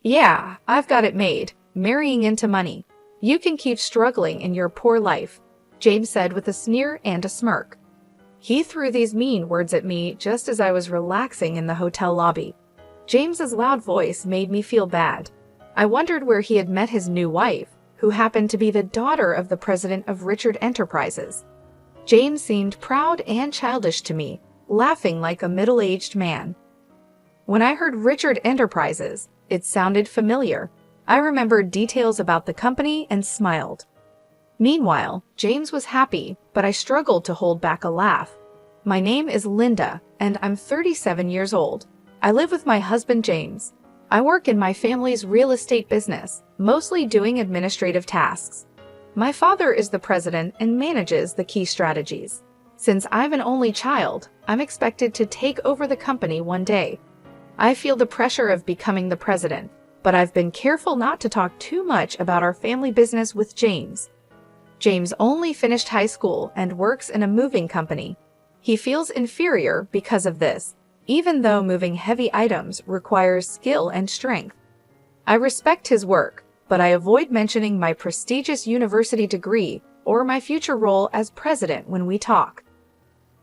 Yeah, I've got it made. Marrying into money. You can keep struggling in your poor life, James said with a sneer and a smirk. He threw these mean words at me just as I was relaxing in the hotel lobby. James's loud voice made me feel bad. I wondered where he had met his new wife, who happened to be the daughter of the president of Richard Enterprises. James seemed proud and childish to me, laughing like a middle-aged man. When I heard Richard Enterprises, it sounded familiar. I remembered details about the company and smiled. Meanwhile, James was happy, but I struggled to hold back a laugh. My name is Linda, and I'm 37 years old. I live with my husband James. I work in my family's real estate business, mostly doing administrative tasks. My father is the president and manages the key strategies. Since I'm an only child, I'm expected to take over the company one day. I feel the pressure of becoming the president, but I've been careful not to talk too much about our family business with James. James only finished high school and works in a moving company. He feels inferior because of this, even though moving heavy items requires skill and strength. I respect his work, but I avoid mentioning my prestigious university degree or my future role as president when we talk.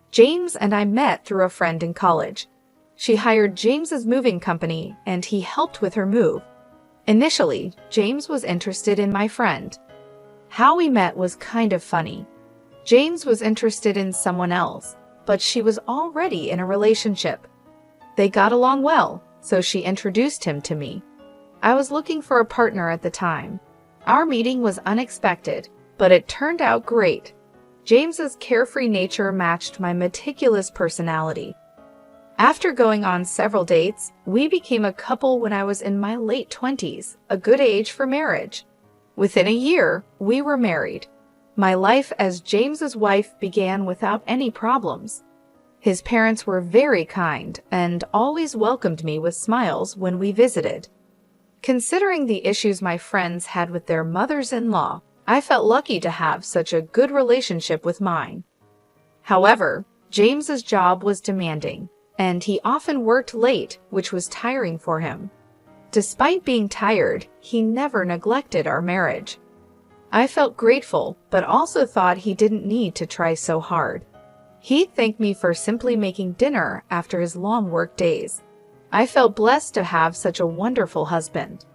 James and I met through a friend in college. She hired James's moving company and he helped with her move. Initially, James was interested in my friend. How we met was kind of funny. James was interested in someone else, but she was already in a relationship. They got along well, so she introduced him to me. I was looking for a partner at the time. Our meeting was unexpected, but it turned out great. James's carefree nature matched my meticulous personality. After going on several dates, we became a couple when I was in my late 20s, a good age for marriage. Within a year, we were married. My life as James's wife began without any problems. His parents were very kind and always welcomed me with smiles when we visited. Considering the issues my friends had with their mothers-in-law, I felt lucky to have such a good relationship with mine. However, James's job was demanding, and he often worked late, which was tiring for him. Despite being tired, he never neglected our marriage. I felt grateful, but also thought he didn't need to try so hard. He thanked me for simply making dinner after his long work days. I felt blessed to have such a wonderful husband.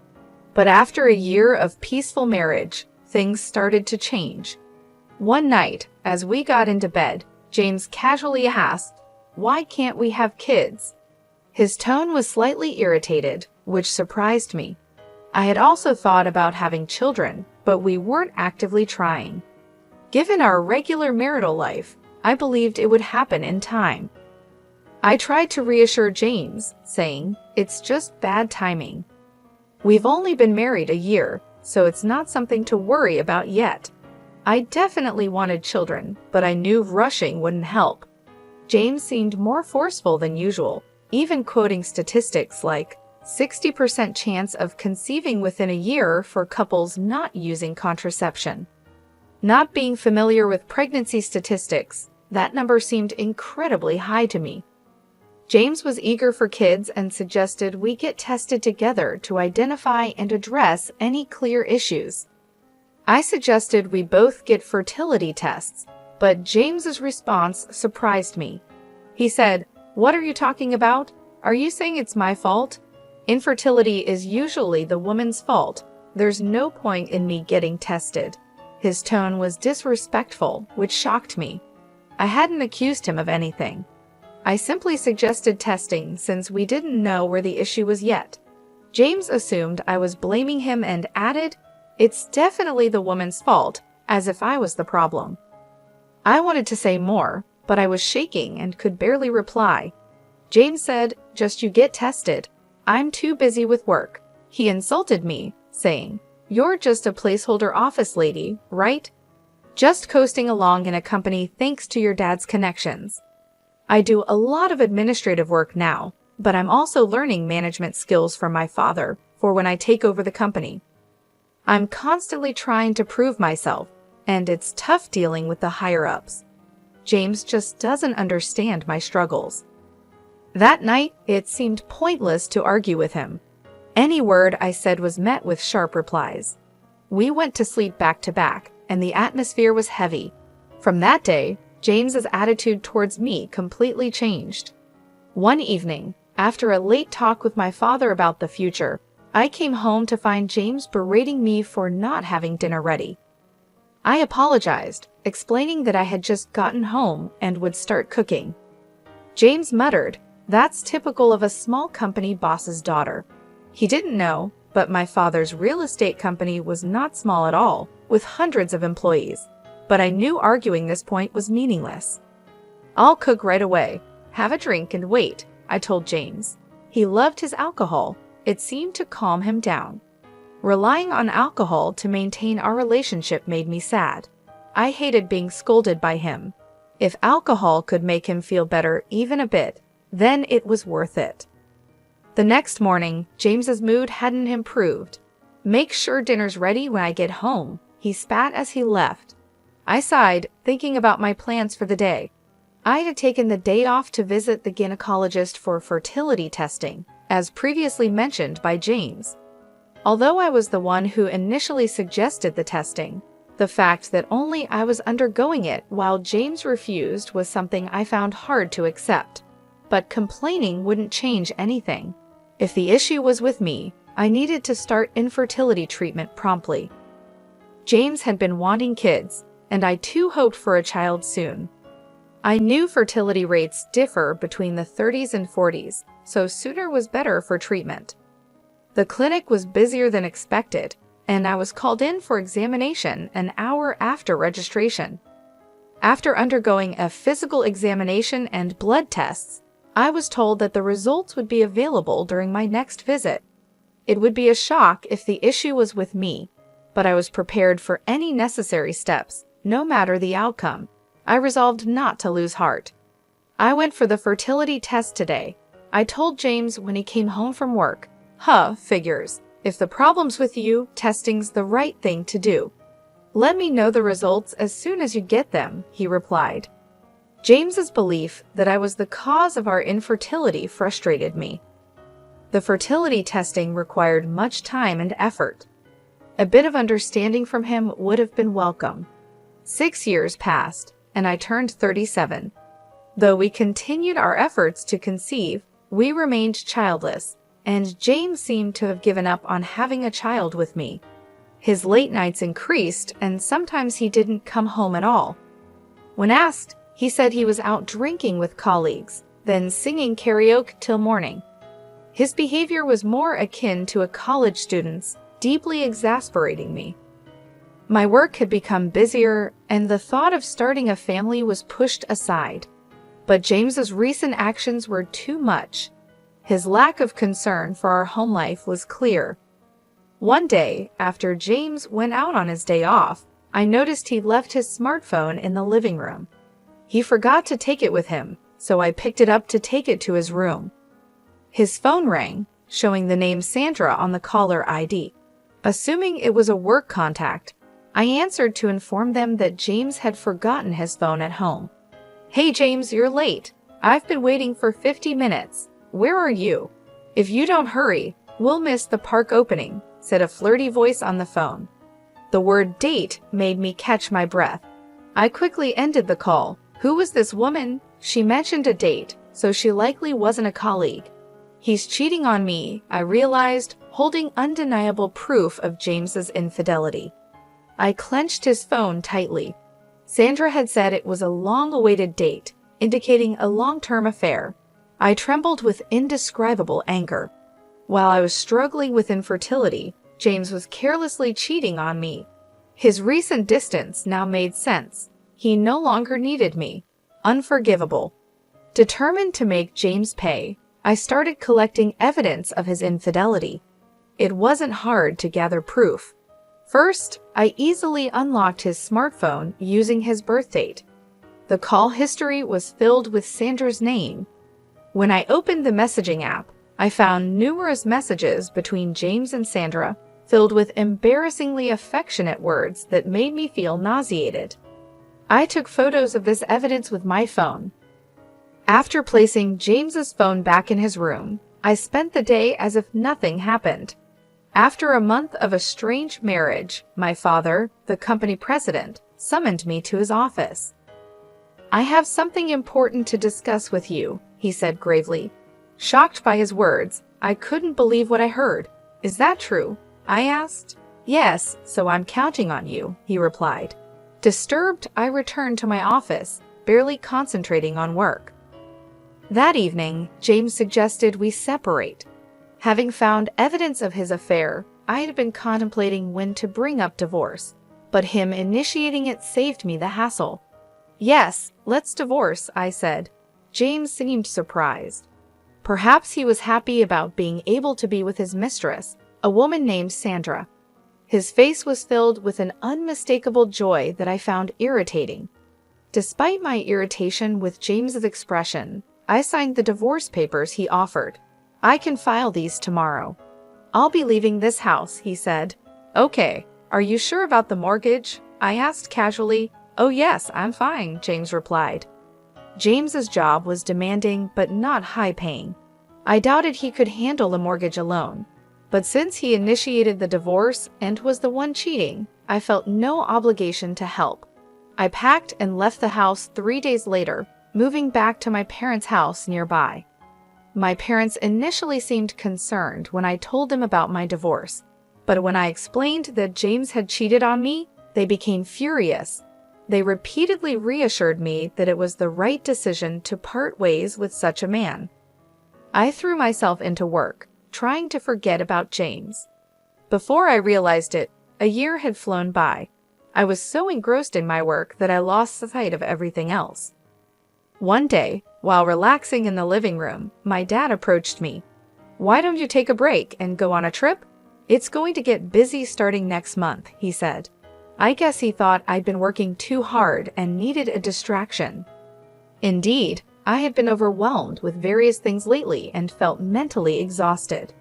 But after a year of peaceful marriage, things started to change. One night, as we got into bed, James casually asked, "Why can't we have kids?" His tone was slightly irritated, which surprised me. I had also thought about having children, but we weren't actively trying. Given our regular marital life, I believed it would happen in time. I tried to reassure James, saying, "It's just bad timing. We've only been married a year, so it's not something to worry about yet." I definitely wanted children, but I knew rushing wouldn't help. James seemed more forceful than usual, even quoting statistics like 60% chance of conceiving within a year for couples not using contraception. Not being familiar with pregnancy statistics, that number seemed incredibly high to me. James was eager for kids and suggested we get tested together to identify and address any clear issues. I suggested we both get fertility tests, but James's response surprised me. He said, "What are you talking about? Are you saying it's my fault? Infertility is usually the woman's fault. There's no point in me getting tested." His tone was disrespectful, which shocked me. I hadn't accused him of anything. I simply suggested testing since we didn't know where the issue was yet. James assumed I was blaming him and added, "It's definitely the woman's fault," as if I was the problem. I wanted to say more, but I was shaking and could barely reply. James said, "Just you get tested. I'm too busy with work." He insulted me, saying, "You're just a placeholder office lady, right? Just coasting along in a company thanks to your dad's connections." I do a lot of administrative work now, but I'm also learning management skills from my father for when I take over the company. I'm constantly trying to prove myself, and it's tough dealing with the higher-ups. James just doesn't understand my struggles. That night, it seemed pointless to argue with him. Any word I said was met with sharp replies. We went to sleep back to back, and the atmosphere was heavy. From that day, James's attitude towards me completely changed. One evening, after a late talk with my father about the future, I came home to find James berating me for not having dinner ready. I apologized, explaining that I had just gotten home and would start cooking. James muttered, "That's typical of a small company boss's daughter." He didn't know, but my father's real estate company was not small at all, with hundreds of employees. But I knew arguing this point was meaningless. "I'll cook right away. Have a drink and wait," I told James. He loved his alcohol. It seemed to calm him down. Relying on alcohol to maintain our relationship made me sad. I hated being scolded by him. If alcohol could make him feel better even a bit, then it was worth it. The next morning, James's mood hadn't improved. "Make sure dinner's ready when I get home," he spat as he left. I sighed, thinking about my plans for the day. I had taken the day off to visit the gynecologist for fertility testing, as previously mentioned by James. Although I was the one who initially suggested the testing, the fact that only I was undergoing it while James refused was something I found hard to accept. But complaining wouldn't change anything. If the issue was with me, I needed to start infertility treatment promptly. James had been wanting kids, and I too hoped for a child soon. I knew fertility rates differ between the 30s and 40s, so sooner was better for treatment. The clinic was busier than expected, and I was called in for examination an hour after registration. After undergoing a physical examination and blood tests, I was told that the results would be available during my next visit. It would be a shock if the issue was with me, but I was prepared for any necessary steps, no matter the outcome. I resolved not to lose heart. I went for the fertility test today. I told James when he came home from work, Figures. If the problem's with you, testing's the right thing to do. Let me know the results as soon as you get them," he replied. James's belief that I was the cause of our infertility frustrated me. The fertility testing required much time and effort. A bit of understanding from him would have been welcome. 6 years passed, and I turned 37. Though we continued our efforts to conceive, we remained childless, and James seemed to have given up on having a child with me. His late nights increased, and sometimes he didn't come home at all. When asked, he said he was out drinking with colleagues, then singing karaoke till morning. His behavior was more akin to a college student's, deeply exasperating me. My work had become busier, and the thought of starting a family was pushed aside. But James's recent actions were too much. His lack of concern for our home life was clear. One day, after James went out on his day off, I noticed he left his smartphone in the living room. He forgot to take it with him, so I picked it up to take it to his room. His phone rang, showing the name Sandra on the caller ID. Assuming it was a work contact, I answered to inform them that James had forgotten his phone at home. "Hey James, you're late. I've been waiting for 50 minutes. Where are you? If you don't hurry, we'll miss the park opening," said a flirty voice on the phone. The word date made me catch my breath. I quickly ended the call. Who was this woman? She mentioned a date, so she likely wasn't a colleague. He's cheating on me, I realized, holding undeniable proof of James's infidelity. I clenched his phone tightly. Sandra had said it was a long-awaited date, indicating a long-term affair. I trembled with indescribable anger. While I was struggling with infertility, James was carelessly cheating on me. His recent distance now made sense. He no longer needed me. Unforgivable. Determined to make James pay, I started collecting evidence of his infidelity. It wasn't hard to gather proof. First, I easily unlocked his smartphone using his birth date. The call history was filled with Sandra's name. When I opened the messaging app, I found numerous messages between James and Sandra, filled with embarrassingly affectionate words that made me feel nauseated. I took photos of this evidence with my phone. After placing James's phone back in his room, I spent the day as if nothing happened. After a month of a strange marriage, my father, the company president, summoned me to his office. "I have something important to discuss with you," he said gravely. Shocked by his words, I couldn't believe what I heard. "Is that true?" I asked. "Yes, so I'm counting on you," he replied. Disturbed, I returned to my office, barely concentrating on work. That evening, James suggested we separate. Having found evidence of his affair, I had been contemplating when to bring up divorce, but him initiating it saved me the hassle. "Yes, let's divorce," I said. James seemed surprised. Perhaps he was happy about being able to be with his mistress, a woman named Sandra. His face was filled with an unmistakable joy that I found irritating. Despite my irritation with James's expression, I signed the divorce papers he offered. "I can file these tomorrow." "I'll be leaving this house," he said. "Okay, are you sure about the mortgage?" I asked casually. "Oh yes, I'm fine," James replied. James's job was demanding but not high-paying. I doubted he could handle a mortgage alone. But since he initiated the divorce and was the one cheating, I felt no obligation to help. I packed and left the house 3 days later, moving back to my parents' house nearby. My parents initially seemed concerned when I told them about my divorce, but when I explained that James had cheated on me, they became furious. They repeatedly reassured me that it was the right decision to part ways with such a man. I threw myself into work, trying to forget about James. Before I realized it, a year had flown by. I was so engrossed in my work that I lost sight of everything else. One day, while relaxing in the living room, my dad approached me. "Why don't you take a break and go on a trip? It's going to get busy starting next month," he said. I guess he thought I'd been working too hard and needed a distraction. Indeed, I had been overwhelmed with various things lately and felt mentally exhausted.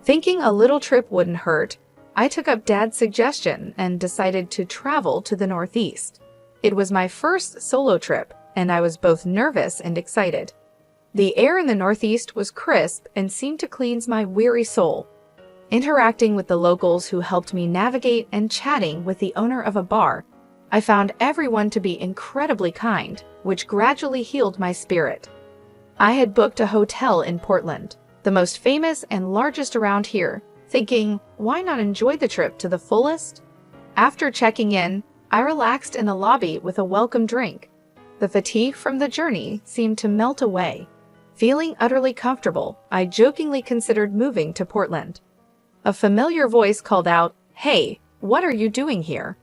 Thinking a little trip wouldn't hurt, I took up Dad's suggestion and decided to travel to the Northeast. It was my first solo trip, and I was both nervous and excited. The air in the Northeast was crisp and seemed to cleanse my weary soul. Interacting with the locals who helped me navigate and chatting with the owner of a bar, I found everyone to be incredibly kind, which gradually healed my spirit. I had booked a hotel in Portland, the most famous and largest around here, thinking, why not enjoy the trip to the fullest? After checking in, I relaxed in the lobby with a welcome drink. The fatigue from the journey seemed to melt away. Feeling utterly comfortable, I jokingly considered moving to Portland. A familiar voice called out, "Hey, what are you doing here?"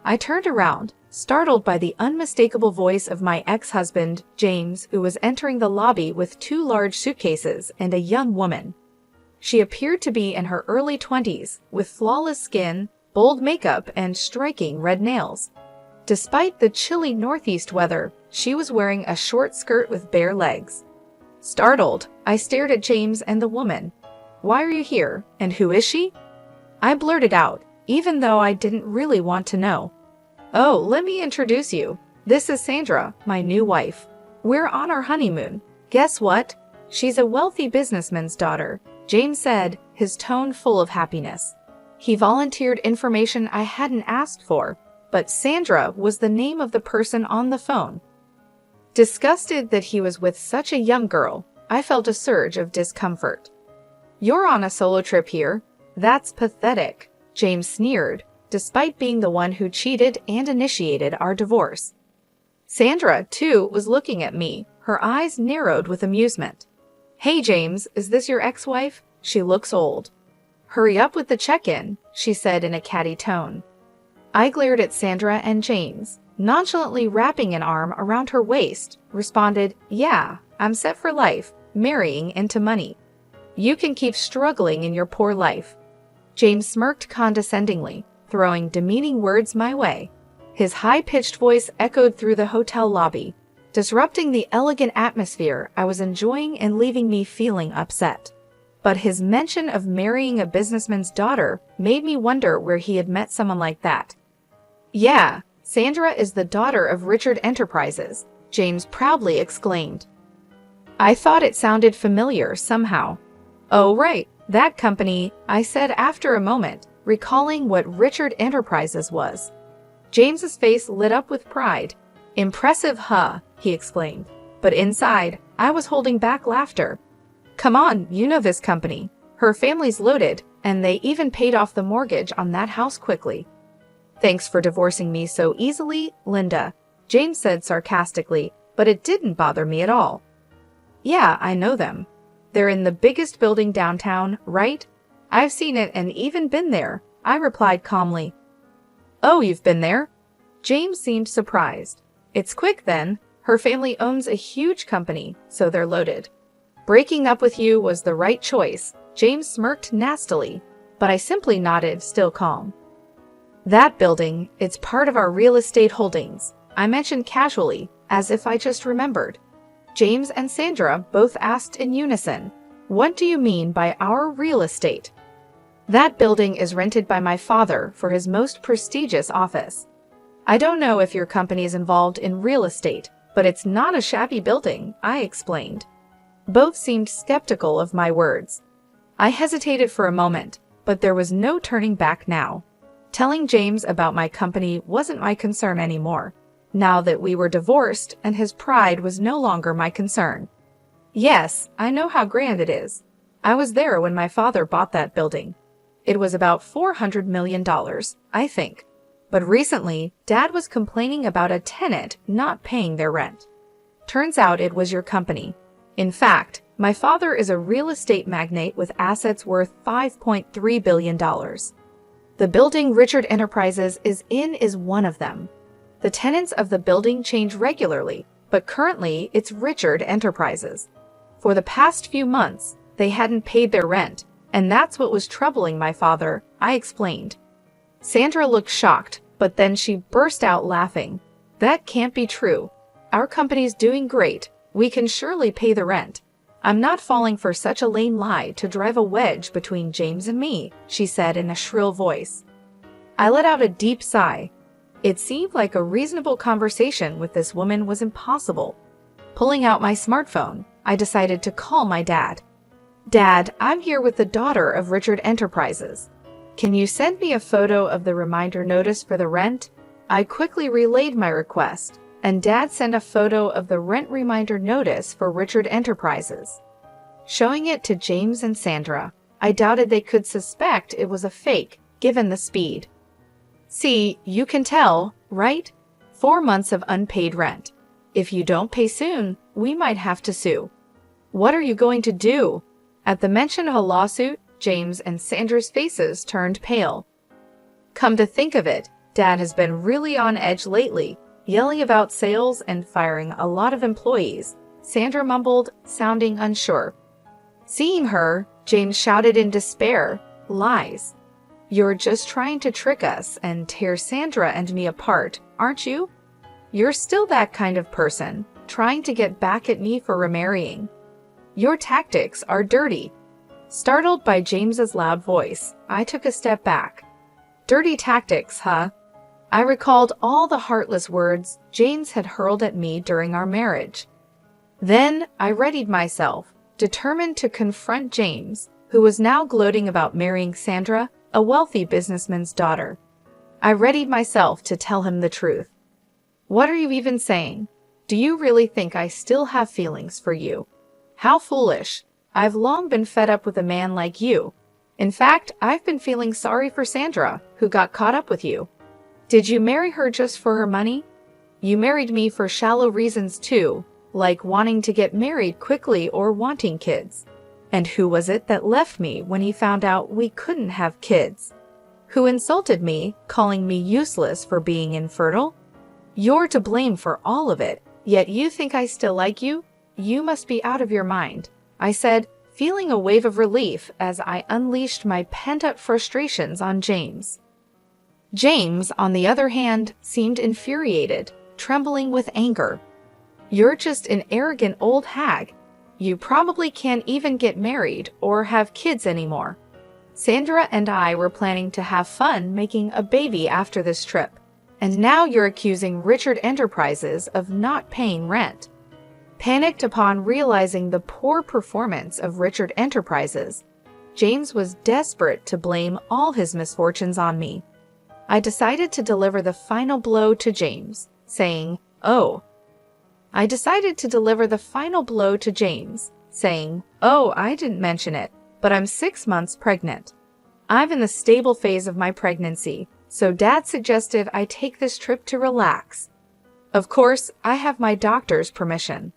I turned around, startled by the unmistakable voice of my ex-husband, James, who was entering the lobby with 2 large suitcases and a young woman. She appeared to be in her early 20s, with flawless skin, bold makeup, and striking red nails. Despite the chilly northeast weather, she was wearing a short skirt with bare legs. Startled, I stared at James and the woman. "Why are you here, and who is she?" I blurted out, even though I didn't really want to know. "Oh, let me introduce you. This is Sandra, my new wife. We're on our honeymoon. Guess what? She's a wealthy businessman's daughter," James said, his tone full of happiness. He volunteered information I hadn't asked for, but Sandra was the name of the person on the phone. Disgusted that he was with such a young girl, I felt a surge of discomfort. "You're on a solo trip here? That's pathetic," James sneered, despite being the one who cheated and initiated our divorce. Sandra, too, was looking at me, her eyes narrowed with amusement. "Hey James, is this your ex-wife? She looks old." "Hurry up with the check-in," she said in a catty tone. I glared at Sandra and James, nonchalantly wrapping an arm around her waist, responded, "Yeah, I'm set for life, marrying into money. You can keep struggling in your poor life." James smirked condescendingly, throwing demeaning words my way. His high-pitched voice echoed through the hotel lobby, disrupting the elegant atmosphere I was enjoying and leaving me feeling upset. But his mention of marrying a businessman's daughter made me wonder where he had met someone like that. "Yeah, Sandra is the daughter of Richard Enterprises," James proudly exclaimed. I thought it sounded familiar somehow. Oh, right, that company, I said after a moment, recalling what Richard Enterprises was. James's face lit up with pride. Impressive, huh? He exclaimed. But inside, I was holding back laughter. Come on, you know this company. Her family's loaded, and they even paid off the mortgage on that house quickly. Thanks for divorcing me so easily, Linda, James said sarcastically, but it didn't bother me at all. Yeah, I know them. They're in the biggest building downtown, right? I've seen it and even been there, I replied calmly. Oh, you've been there? James seemed surprised. It's quick then. Her family owns a huge company, so they're loaded. Breaking up with you was the right choice, James smirked nastily, but I simply nodded, still calm. That building, it's part of our real estate holdings, I mentioned casually, as if I just remembered. James and Sandra both asked in unison, What do you mean by our real estate? That building is rented by my father for his most prestigious office. I don't know if your company is involved in real estate, but it's not a shabby building, I explained. Both seemed skeptical of my words. I hesitated for a moment, but there was no turning back now. Telling James about my company wasn't my concern anymore, now that we were divorced and his pride was no longer my concern. Yes, I know how grand it is. I was there when my father bought that building. It was about $400 million, I think. But recently, Dad was complaining about a tenant not paying their rent. Turns out it was your company. In fact, my father is a real estate magnate with assets worth $5.3 billion. The building Richard Enterprises is in is one of them. The tenants of the building change regularly, but currently it's Richard Enterprises. For the past few months, they hadn't paid their rent, and that's what was troubling my father, I explained. Sandra looked shocked, but then she burst out laughing. That can't be true. Our company's doing great. We can surely pay the rent. I'm not falling for such a lame lie to drive a wedge between James and me, she said in a shrill voice. I let out a deep sigh. It seemed like a reasonable conversation with this woman was impossible. Pulling out my smartphone, I decided to call my dad. Dad, I'm here with the daughter of Richard Enterprises. Can you send me a photo of the reminder notice for the rent? I quickly relayed my request, and Dad sent a photo of the rent reminder notice for Richard Enterprises. Showing it to James and Sandra, I doubted they could suspect it was a fake, given the speed. See, you can tell, right? 4 months of unpaid rent. If you don't pay soon, we might have to sue. What are you going to do? At the mention of a lawsuit, James and Sandra's faces turned pale. Come to think of it, Dad has been really on edge lately, yelling about sales and firing a lot of employees, Sandra mumbled, sounding unsure. Seeing her, James shouted in despair, Lies. You're just trying to trick us and tear Sandra and me apart, aren't you? You're still that kind of person, trying to get back at me for remarrying. Your tactics are dirty. Startled by James's loud voice, I took a step back. Dirty tactics, huh? I recalled all the heartless words James had hurled at me during our marriage. Then I readied myself, determined to confront James, who was now gloating about marrying Sandra, a wealthy businessman's daughter. I readied myself to tell him the truth. What are you even saying? Do you really think I still have feelings for you? How foolish. I've long been fed up with a man like you. In fact, I've been feeling sorry for Sandra, who got caught up with you. Did you marry her just for her money? You married me for shallow reasons too, like wanting to get married quickly or wanting kids. And who was it that left me when he found out we couldn't have kids? Who insulted me, calling me useless for being infertile? You're to blame for all of it, yet you think I still like you? You must be out of your mind, I said, feeling a wave of relief as I unleashed my pent-up frustrations on James. James, on the other hand, seemed infuriated, trembling with anger. You're just an arrogant old hag. You probably can't even get married or have kids anymore. Sandra and I were planning to have fun making a baby after this trip, and now you're accusing Richard Enterprises of not paying rent. Panicked upon realizing the poor performance of Richard Enterprises, James was desperate to blame all his misfortunes on me. I decided to deliver the final blow to James, saying, "Oh, I didn't mention it, but I'm 6 months pregnant. I'm in the stable phase of my pregnancy, so Dad suggested I take this trip to relax. Of course, I have my doctor's permission."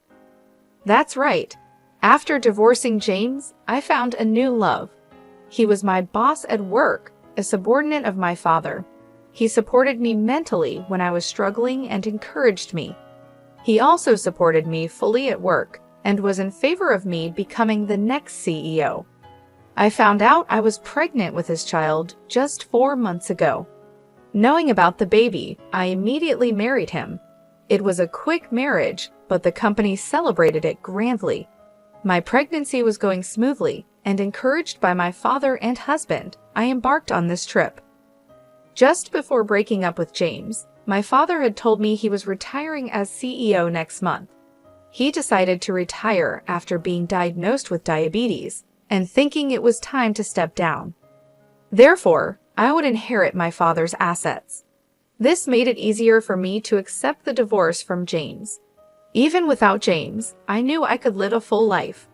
That's right. After divorcing James, I found a new love. He was my boss at work, a subordinate of my father. He supported me mentally when I was struggling and encouraged me. He also supported me fully at work and was in favor of me becoming the next CEO. I found out I was pregnant with his child just 4 months ago. Knowing about the baby, I immediately married him. It was a quick marriage, but the company celebrated it grandly. My pregnancy was going smoothly, and encouraged by my father and husband, I embarked on this trip. Just before breaking up with James, my father had told me he was retiring as CEO next month. He decided to retire after being diagnosed with diabetes and thinking it was time to step down. Therefore, I would inherit my father's assets. This made it easier for me to accept the divorce from James. Even without James, I knew I could live a full life.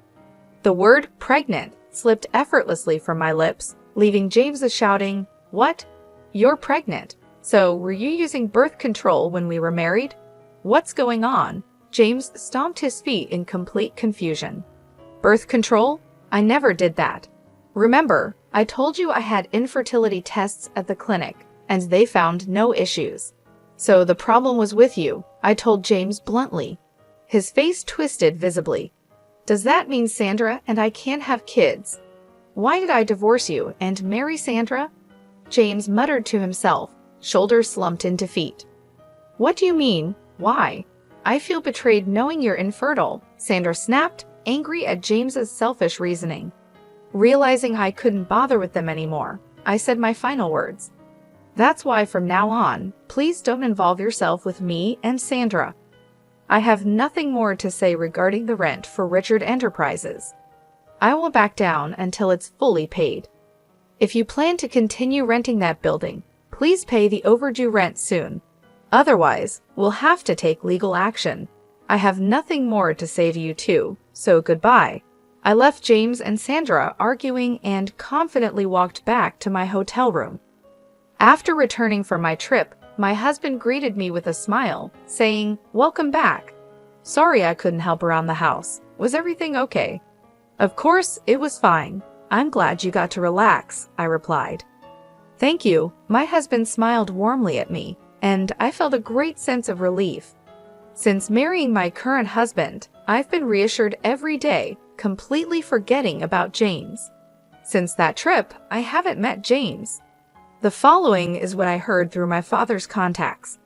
The word pregnant slipped effortlessly from my lips, leaving James shouting, "What? You're pregnant? So were you using birth control when we were married? What's going on?" James stomped his feet in complete confusion. "Birth control? I never did that. Remember, I told you I had infertility tests at the clinic, and they found no issues. So the problem was with you," I told James bluntly. His face twisted visibly. "Does that mean Sandra and I can't have kids? Why did I divorce you and marry Sandra?" James muttered to himself, shoulders slumped into feet. "What do you mean, why? I feel betrayed knowing you're infertile," Sandra snapped, angry at James's selfish reasoning. Realizing I couldn't bother with them anymore, I said my final words. "That's why from now on, please don't involve yourself with me and Sandra. I have nothing more to say regarding the rent for Richard Enterprises. I won't back down until it's fully paid. If you plan to continue renting that building, please pay the overdue rent soon. Otherwise, we'll have to take legal action. I have nothing more to say to you two, so goodbye." I left James and Sandra arguing and confidently walked back to my hotel room. After returning from my trip, my husband greeted me with a smile, saying, "Welcome back. Sorry I couldn't help around the house. Was everything okay?" "Of course, it was fine. I'm glad you got to relax," I replied. "Thank you." My husband smiled warmly at me, and I felt a great sense of relief. Since marrying my current husband, I've been reassured every day, completely forgetting about James. Since that trip, I haven't met James. The following is what I heard through my father's contacts.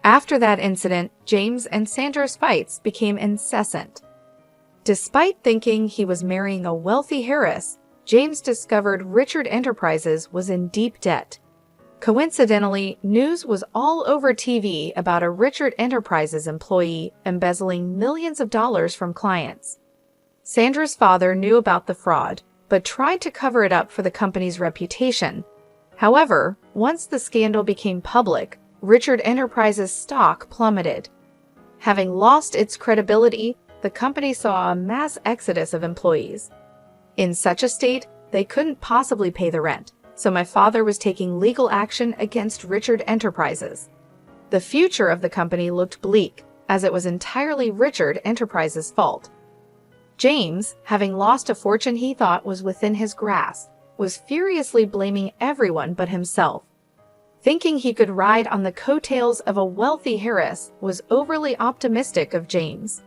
After that incident, James and Sandra's fights became incessant. Despite thinking he was marrying a wealthy heiress, James discovered Richard Enterprises was in deep debt. Coincidentally, news was all over TV about a Richard Enterprises employee embezzling millions of dollars from clients. Sandra's father knew about the fraud, but tried to cover it up for the company's reputation. However, once the scandal became public, Richard Enterprises' stock plummeted. Having lost its credibility, the company saw a mass exodus of employees. In such a state, they couldn't possibly pay the rent, so my father was taking legal action against Richard Enterprises. The future of the company looked bleak, as it was entirely Richard Enterprises' fault. James, having lost a fortune he thought was within his grasp, was furiously blaming everyone but himself. Thinking he could ride on the coattails of a wealthy heiress was overly optimistic of James.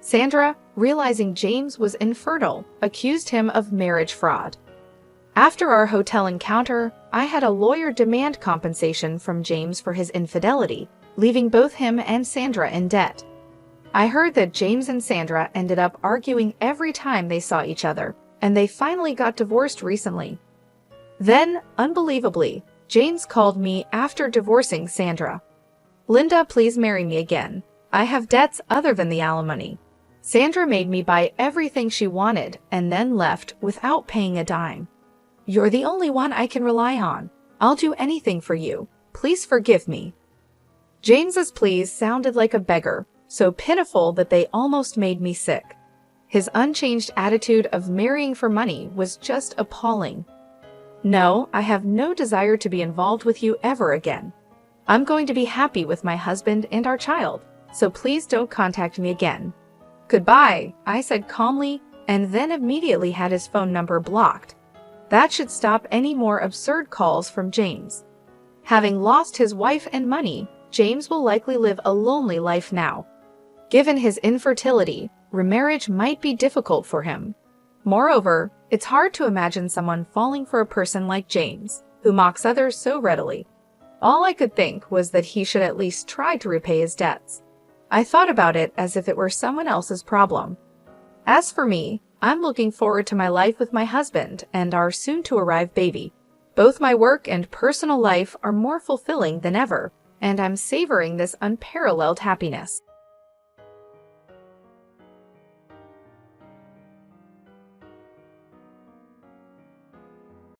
Sandra, realizing James was infertile, accused him of marriage fraud. After our hotel encounter, I had a lawyer demand compensation from James for his infidelity, leaving both him and Sandra in debt. I heard that James and Sandra ended up arguing every time they saw each other, and they finally got divorced recently. Then, unbelievably, James called me after divorcing Sandra. "Linda, please marry me again. I have debts other than the alimony. Sandra made me buy everything she wanted and then left without paying a dime. You're the only one I can rely on. I'll do anything for you. Please forgive me. James's pleas sounded like a beggar, so pitiful that they almost made me sick. His unchanged attitude of marrying for money was just appalling. No, I have no desire to be involved with you ever again. I'm going to be happy with my husband and our child, so please don't contact me again. Goodbye, I said calmly, and then immediately had his phone number blocked. That should stop any more absurd calls from James. Having lost his wife and money, James will likely live a lonely life now. Given his infertility, remarriage might be difficult for him. Moreover, it's hard to imagine someone falling for a person like James, who mocks others so readily. All I could think was that he should at least try to repay his debts. I thought about it as if it were someone else's problem. As for me, I'm looking forward to my life with my husband and our soon-to-arrive baby. Both my work and personal life are more fulfilling than ever, and I'm savoring this unparalleled happiness.